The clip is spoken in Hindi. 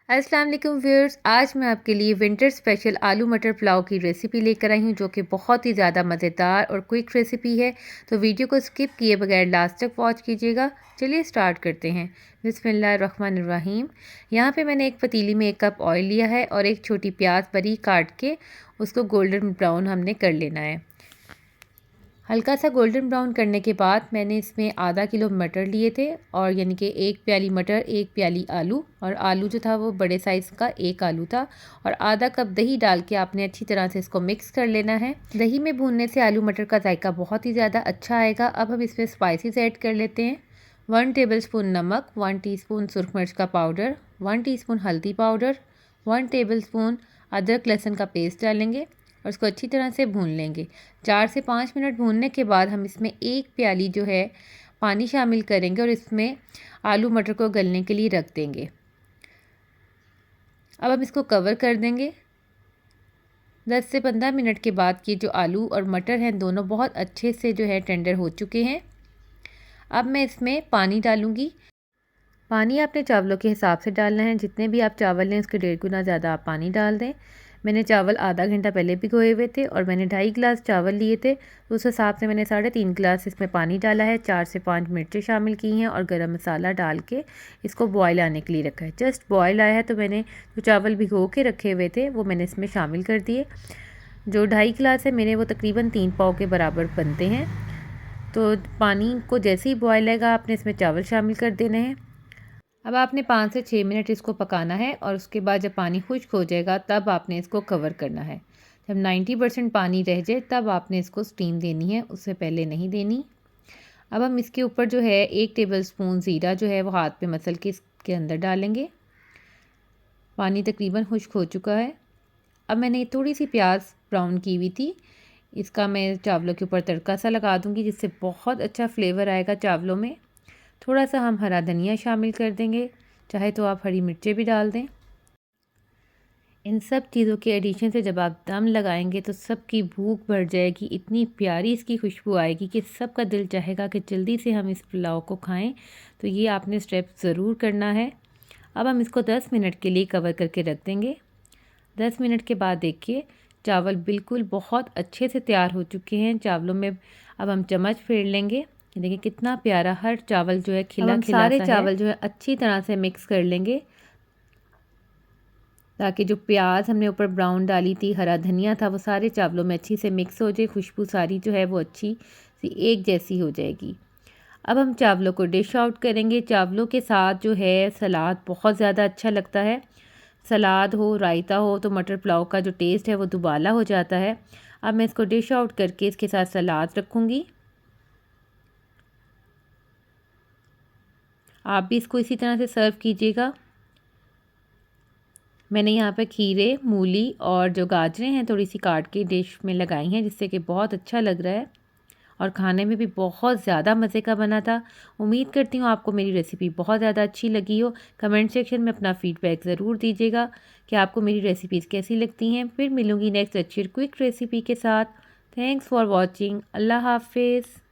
अस्सलाम वालेकुम व्यूअर्स, आज मैं आपके लिए विंटर स्पेशल आलू मटर पुलाव की रेसिपी लेकर आई हूँ जो कि बहुत ही ज़्यादा मज़ेदार और क्विक रेसिपी है। तो वीडियो को स्किप किए बगैर लास्ट तक वॉच कीजिएगा। चलिए स्टार्ट करते हैं। बिस्मिल्लाहिर्रहमानिर्रहीम। यहाँ पे मैंने एक पतीली में 1 कप ऑयल लिया है और एक छोटी प्याज बारीक काट के उसको गोल्डन ब्राउन हमने कर लेना है। हल्का सा गोल्डन ब्राउन करने के बाद मैंने इसमें आधा किलो मटर लिए थे और यानी कि 1 प्याली मटर, 1 प्याली आलू, और आलू जो था वो बड़े साइज़ का 1 आलू था, और आधा कप दही डाल के आपने अच्छी तरह से इसको मिक्स कर लेना है। दही में भूनने से आलू मटर का जायका बहुत ही ज़्यादा अच्छा आएगा। अब हम इसमें स्पाइसेस ऐड कर लेते हैं। 1 टेबलस्पून नमक, 1 टीस्पून सुरख मिर्च का पाउडर, 1 टीस्पून हल्दी पाउडर, 1 टेबलस्पून अदरक लहसुन का पेस्ट डालेंगे और इसको अच्छी तरह से भून लेंगे। 4 से 5 मिनट भूनने के बाद हम इसमें 1 प्याली जो है पानी शामिल करेंगे और इसमें आलू मटर को गलने के लिए रख देंगे। अब हम इसको कवर कर देंगे। 10 से 15 मिनट के बाद ये जो आलू और मटर हैं दोनों बहुत अच्छे से जो है टेंडर हो चुके हैं। अब मैं इसमें पानी डालूँगी। पानी आपने चावलों के हिसाब से डालना है। जितने भी आप चावल लें उसके 1.5 गुना ज़्यादा आप पानी डाल दें। मैंने चावल आधा घंटा पहले भिगोए हुए थे और मैंने 2.5 गिलास चावल लिए थे, तो उस हिसाब से मैंने 3.5 गिलास इसमें पानी डाला है। 4 से 5 मिर्चें शामिल की हैं और गरम मसाला डाल के इसको बॉयल आने के लिए रखा है। जस्ट बॉयल आया है तो मैंने जो चावल भिगो के रखे हुए थे वो मैंने इसमें शामिल कर दिए। जो 2.5 गिलास है मेरे वो तकरीबन 3 पाव के बराबर बनते हैं। तो पानी को जैसे ही बॉयल आएगा आपने इसमें चावल शामिल कर देने हैं। अब आपने 5 से 6 मिनट इसको पकाना है और उसके बाद जब पानी खुश्क हो जाएगा तब आपने इसको कवर करना है। जब 90% पानी रह जाए तब आपने इसको स्टीम देनी है, उससे पहले नहीं देनी। अब हम इसके ऊपर जो है 1 टेबलस्पून ज़ीरा जो है वो हाथ पे मसल के इसके अंदर डालेंगे। पानी तकरीबन खुश्क हो चुका है। अब मैंने थोड़ी सी प्याज ब्राउन की हुई थी, इसका मैं चावलों के ऊपर तड़का सा लगा दूँगी जिससे बहुत अच्छा फ्लेवर आएगा चावलों में। थोड़ा सा हम हरा धनिया शामिल कर देंगे, चाहे तो आप हरी मिर्चें भी डाल दें। इन सब चीज़ों के एडिशन से जब आप दम लगाएंगे तो सबकी भूख बढ़ जाएगी। इतनी प्यारी इसकी खुशबू आएगी कि सबका दिल चाहेगा कि जल्दी से हम इस पुलाव को खाएं। तो ये आपने स्टेप ज़रूर करना है। अब हम इसको 10 मिनट के लिए कवर करके रख देंगे। 10 मिनट के बाद देखिए चावल बिल्कुल बहुत अच्छे से तैयार हो चुके हैं। चावलों में अब हम चम्मच फेर लेंगे। देखिए कितना प्यारा हर चावल जो है खिला खिला सारे चावल जो है अच्छी तरह से मिक्स कर लेंगे ताकि जो प्याज हमने ऊपर ब्राउन डाली थी, हरा धनिया था, वो सारे चावलों में अच्छी से मिक्स हो जाए। खुशबू सारी जो है वो अच्छी सी एक जैसी हो जाएगी। अब हम चावलों को डिश आउट करेंगे। चावलों के साथ जो है सलाद बहुत ज़्यादा अच्छा लगता है। सलाद हो, रायता हो तो मटर पुलाव का जो टेस्ट है वो दुबाला हो जाता है। अब मैं इसको डिश आउट करके इसके साथ सलाद रखूँगी। आप भी इसको इसी तरह से सर्व कीजिएगा। मैंने यहाँ पे खीरे, मूली और जो गाजरें हैं थोड़ी सी काट के डिश में लगाई हैं जिससे कि बहुत अच्छा लग रहा है और खाने में भी बहुत ज़्यादा मज़े का बना था। उम्मीद करती हूँ आपको मेरी रेसिपी बहुत ज़्यादा अच्छी लगी हो। कमेंट सेक्शन में अपना फ़ीडबैक ज़रूर दीजिएगा कि आपको मेरी रेसिपीज़ कैसी लगती हैं। फिर मिलूँगी नेक्स्ट अच्छी क्विक रेसिपी के साथ। Thanks for watching. अल्लाह हाफिज़।